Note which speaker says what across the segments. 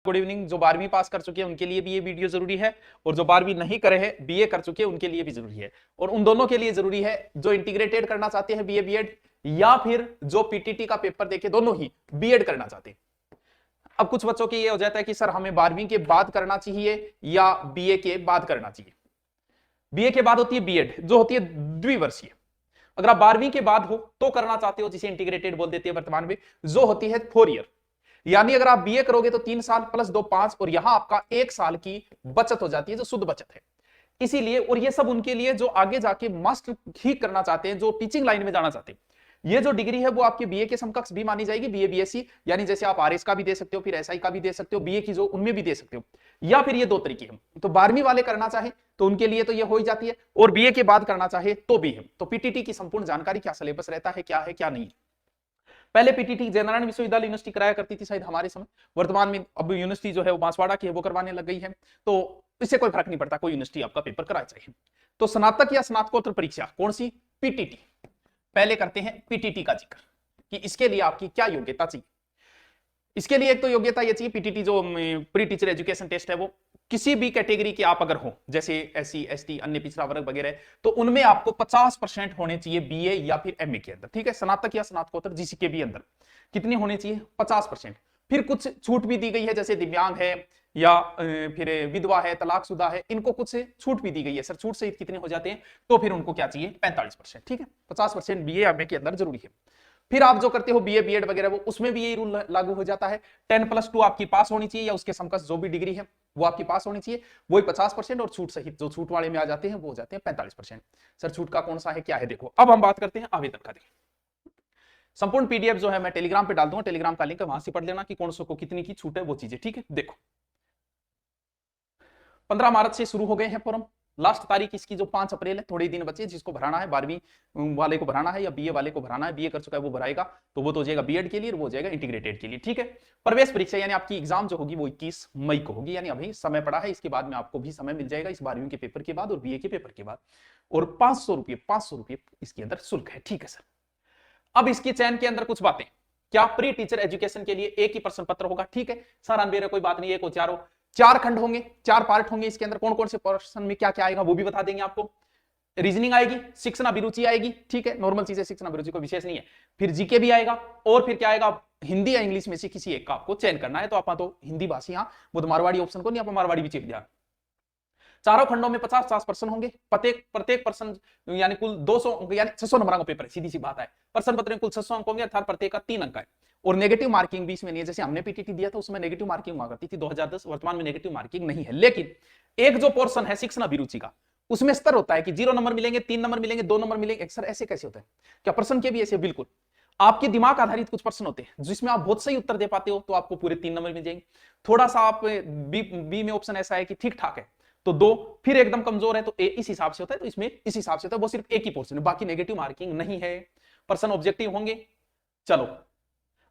Speaker 1: Good evening. जो 12वीं पास कर चुके हैं उनके लिए भी ये वीडियो जरूरी है, और जो 12वीं नहीं करे हैं, बीए कर चुके हैं, उनके लिए भी जरूरी है। और उन दोनों के लिए जरूरी है जो इंटीग्रेटेड करना चाहते हैं बीए बीएड, या फिर जो पीटीटी का पेपर देके दोनों ही बीएड करना चाहते हैं। अब कुछ बच्चों के ये हो जाता है कि सर हमें 12वीं के बाद करना चाहिए या बीए के बाद करना चाहिए। बीए के बाद होती है बीएड, जो होती है द्विवर्षीय। अगर आप 12वीं के बाद हो तो करना चाहते हो, जिसे इंटीग्रेटेड बोल देते हैं वर्तमान में, जो होती है 4 ईयर। यानी अगर आप बीए करोगे तो 3 साल प्लस 2 5, और यहां आपका 1 साल की बचत हो जाती है, जो शुद्ध बचत है। इसीलिए, और ये सब उनके लिए जो आगे जाके मास्टर ही करना चाहते हैं, जो टीचिंग लाइन में जाना चाहते हैं, ये जो डिग्री है वो आपके बीए के समकक्ष भी मानी जाएगी, बीए बीएससी। यानी जैसे आप आरएस का भी दे सकते हो, फिर एसआई का भी दे सकते हो, बीए की जो उनमें भी दे सकते हो, या फिर ये 2 तरीके हैं। तो 12वीं वाले करना चाहे तो उनके लिए तो ये हो ही जाती है, और बीए के बाद करना चाहे तो भी है। तो पीटीटी की संपूर्ण जानकारी, क्या सिलेबस रहता है, क्या है क्या नहीं। पहले पीटीटी जयनारायण विश्वविद्यालय यूनिवर्सिटी कराया करती थी शायद हमारे समय, वर्तमान में अब यूनिवर्सिटी जो है वो बांसवाड़ा की है, वो करवाने लग गई है। तो इससे कोई फर्क नहीं पड़ता, कोई यूनिवर्सिटी आपका पेपर कराए चाहिए। तो स्नातक या स्नातकोत्तर परीक्षा कौन सी? पीटीटी। पहले करते हैं पीटीटी का जिक्र कि इसके लिए आपकी क्या योग्यता चाहिए। इसके लिए एक तो योग्यता ये चाहिए, पीटीटी जो प्री टीचर एजुकेशन टेस्ट है, वो किसी भी कैटेगरी के आप अगर हो, जैसे एससी एसटी अन्य पिछड़ा वर्ग वगैरह, तो उनमें आपको 50% होने चाहिए बीए या फिर एमए के अंदर। ठीक है, स्नातक या स्नातकोत्तर जिसी के भी अंदर कितने होने चाहिए? 50%। फिर कुछ छूट भी दी गई है, जैसे दिव्यांग है या फिर विधवा है, तलाकशुदा है, इनको कुछ छूट भी दी गई है। सर छूट सहित कितने हो जाते हैं? तो फिर उनको क्या चाहिए? 45%। ठीक है, 50% बीए एमए के अंदर जरूरी है। फिर आप जो करते हो बीए बीएड वगैरह, वो उसमें भी यही रूल लागू हो जाता है। 10+2 आपकी पास होनी चाहिए, या उसके समकक्ष जो भी डिग्री है वो आपकी पास होनी चाहिए, वही 50%। और छूट सहित जो छूट वाले में आ जाते हैं वो हो जाते हैं 45%। सर छूट का कौन सा है, क्या है? देखो, अब हम बात करते हैं आवेदन का। देखिए, संपूर्ण पीडीएफ जो है मैं टेलीग्राम पे डाल दूंगा, टेलीग्राम का लिंक है, वहां से पढ़ लेना कि कौन सा को कितनी की छूट है, वो चीजें। ठीक है, देखो 15 मार्च से शुरू हो गए हैं फॉर्म। लास्ट तारीख इसकी जो 5 अप्रैल है, थोड़े ही दिन बचे। जिसको भराना है, 12वीं वाले को भराना है या बीए वाले को भराना है, बीए कर चुका है वो भराएगा, तो वो तो हो जाएगा बीएड के लिए, और वो हो जाएगा इंटीग्रेटेड के लिए। ठीक है, प्रवेश परीक्षा यानी आपकी एग्जाम जो होगी वो 21 मई को होगी, यानी अभी समय पड़ा है। इसके बाद में आपको भी समय मिल जाएगा, इस 12वीं के पेपर के बाद और बीए के पेपर के बाद। और 500 रुपये इसके अंदर शुल्क है। ठीक है सर, अब इसके चयन के अंदर कुछ बातें। क्या प्री टीचर एजुकेशन के लिए एक ही प्रश्न पत्र होगा? ठीक है सर, अनबेरा कोई बात नहीं, एक हो चारों, 4 खंड होंगे, 4 पार्ट होंगे। इसके अंदर कौन कौन से प्रश्न में क्या क्या आएगा वो भी बता देंगे आपको। रीजनिंग आएगी, शिक्षण अभिरुचि आएगी, ठीक है, नॉर्मल चीजें, शिक्षण अभिरुचि को विशेष नहीं है। फिर जीके भी आएगा, और फिर क्या आएगा? हिंदी या इंग्लिश में से किसी एक का आपको चयन करना है। तो आप तो हिंदी भाषी, हाँ, वो तो मारवाड़ी ऑप्शन को नहीं, आप मारवाड़ी भी चेक दिया। चारों खंडों में 50-50 प्रश्न होंगे। प्रत्येक प्रश्न यानी कुल 200 अंक, यानी 600 नंबर का पेपर है, सीधी सी बात है। प्रश्न पत्र में कुल 600 अंक होंगे, अर्थात प्रत्येक का 3 अंक है। और नेगेटिव मार्किंग भी इसमें नहीं है। जैसे हमने पीटीटी दिया था उसमें नेगेटिव मार्किंग हुआ करती थी 2010, वर्तमान में नेगेटिव मार्किंग नहीं है। लेकिन एक जो पोर्शन है शिक्षण अभिरुचि का, उसमें स्तर होता है कि 0 नंबर मिलेंगे, 3 नंबर मिलेंगे, 2 नंबर मिलेंगे। सर ऐसे कैसे होता है? क्या प्रश्न के भी ऐसे? बिल्कुल, आपके दिमाग आधारित कुछ प्रश्न होते हैं जिसमें आप बहुत सही उत्तर दे पाते हो तो आपको पूरे 3 नंबर मिल जाएंगे। थोड़ा सा आप बी में ऑप्शन ऐसा है कि ठीक ठाक है तो 2, फिर एकदम कमजोर है तो ए। इस हिसाब से होता है, तो इसमें इस हिसाब से होता है। वो सिर्फ एक ही पोर्शन है, बाकी नेगेटिव मार्किंग नहीं है। प्रश्न ऑब्जेक्टिव होंगे। चलो,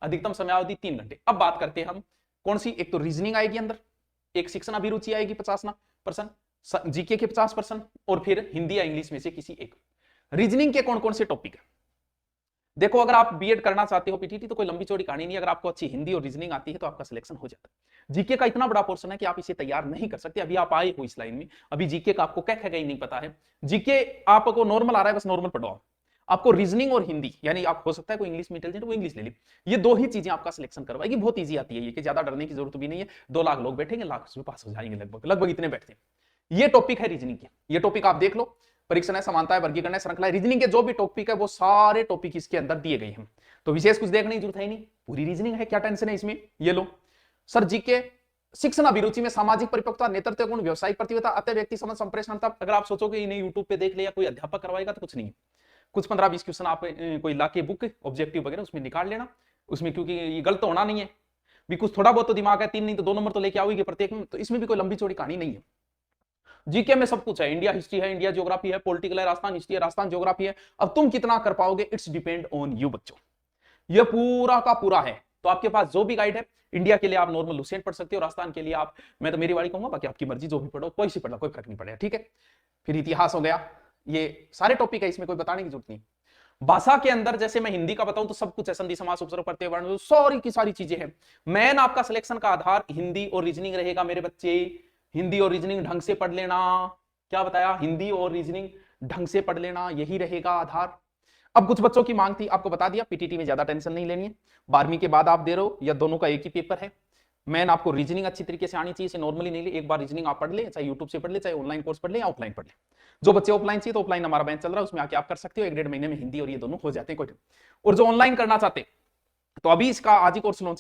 Speaker 1: अधिकतम समयावधि 3 घंटे। अब बात करते हैं हम कौन सी। एक तो रीजनिंग आएगी अंदर, एक शिक्षण अभिरुचि आएगी 50%, जीके के 50%, और फिर हिंदी या इंग्लिश में से किसी एक। रीजनिंग के कौन कौन से टॉपिक है? देखो, अगर आप बीएड करना चाहते हो पीटीटी तो कोई लंबी चौड़ी कहानी नहीं है। अगर आपको अच्छी हिंदी और रीजनिंग आती है तो आपका सिलेक्शन हो जाता है। जीके का इतना बड़ा पोर्शन है कि आप इसे तैयार नहीं कर सकते। अभी आप आए हो इस लाइन में, अभी जीके का आपको क्या क्या नहीं पता है। जीके आपको नॉर्मल आ रहा है, बस नॉर्मल पढ़ो। आपको रीजनिंग और हिंदी, यानी आप हो सकता है कोई इंग्लिश में इंटेलिजेंट, वो इंग्लिश ले ली। ये 2 ही चीजें आपका सिलेक्शन करवाएगी। बहुत ईजी आती है ये, कि ज्यादा डरने की जरूरत भी नहीं है। 2 लाख लोग बैठेंगे, लाख में पास हो जाएंगे, लगभग इतने बैठते हैं। ये टॉपिक है रीजनिंग के। ये टॉपिक आप देख लो, परीक्षण है, समानता है, वर्गीकरण है, श्रृंखला है। रीजनिंग के जो भी टॉपिक है वो सारे टॉपिक इसके अंदर दिए गए हैं, तो विशेष कुछ देखने की जरूरत है नहीं, पूरी रीजनिंग है। क्या टेंशन है इसमें? ये लो सर, जीके शिक्षण अभिरुचि में सामाजिक परिपक्वता, नेतृत्व गुण, व्यवसायिक प्रतिबद्धता, अतः व्यक्ति समझ, संप्रेषण। अगर आप सोचोगे इन्हें यूट्यूब पे देख ले या कोई अध्यापक करवाएगा, तो कुछ नहीं। कुछ 15-20 क्वेश्चन आप कोई लाके बुक ऑब्जेक्टिव वगैरह उसमें निकाल लेना उसमें, क्योंकि ये गलत होना नहीं है भी। कुछ थोड़ा बहुत तो दिमाग है, 3 नहीं तो 2 नंबर तो लेके आओगे प्रत्येक में, तो इसमें भी कोई लंबी चौड़ी कहानी नहीं है। जीके में सब कुछ है, इंडिया हिस्ट्री है, इंडिया ज्योग्राफी है, पॉलिटिकल है, राजस्थान हिस्ट्री है, राजस्थान ज्योग्राफी है। अब तुम कितना कर पाओगे, इट्स डिपेंड ऑन यू बच्चों। ये पूरा का पूरा है। तो आपके पास जो भी गाइड है, इंडिया के लिए आप नॉर्मल लुसेंट पढ़ सकते हो, राजस्थान के लिए आप, मैं तो मेरी वाली कहूंगा, बाकी आपकी मर्जी, जो भी पढ़ो, कोई सी पढ़, कोई फर्क नहीं पड़ेगा। ठीक है, फिर इतिहास हो गया, ये सारे टॉपिक है, इसमें कोई बताने की जरूरत नहीं। भाषा के अंदर जैसे मैं हिंदी का बताऊं तो सब कुछ है, संधि समास उपसर्ग प्रत्यय वर्ण सारी की सारी चीजें हैं। मेन आपका सिलेक्शन का आधार हिंदी और रीजनिंग रहेगा मेरे बच्चे। हिंदी और रीजनिंग ढंग से पढ़ लेना। क्या बताया? हिंदी और रीजनिंग ढंग से पढ़ लेना, यही रहेगा आधार। अब कुछ बच्चों की मांग थी, आपको बता दिया पीटीटी में ज्यादा टेंशन नहीं लेनी है। 12वीं के बाद आप दे रहे हो या दोनों का एक ही पेपर है। मैन आपको रीजनिंग अच्छी तरीके से आनी चाहिए, इसे नॉर्मली नहीं ले, एक बार रीजनिंग आप पढ़ ले, चाहे यूट्यूब से पढ़ ले, चाहे ऑनलाइन कोर्स पढ़ ले या ऑफलाइन पढ़ ले। जो बच्चे ऑफलाइन चाहिए तो ऑफलाइन हमारा बैच चल रहा है, उसमें आके आप कर सकते हो, 1-1.5 महीने में हिंदी और ये दोनों हो जाते हैं कोई। और जो ऑनलाइन करना चाहते, तो अभी इसका आज ही कोर्स लॉन्च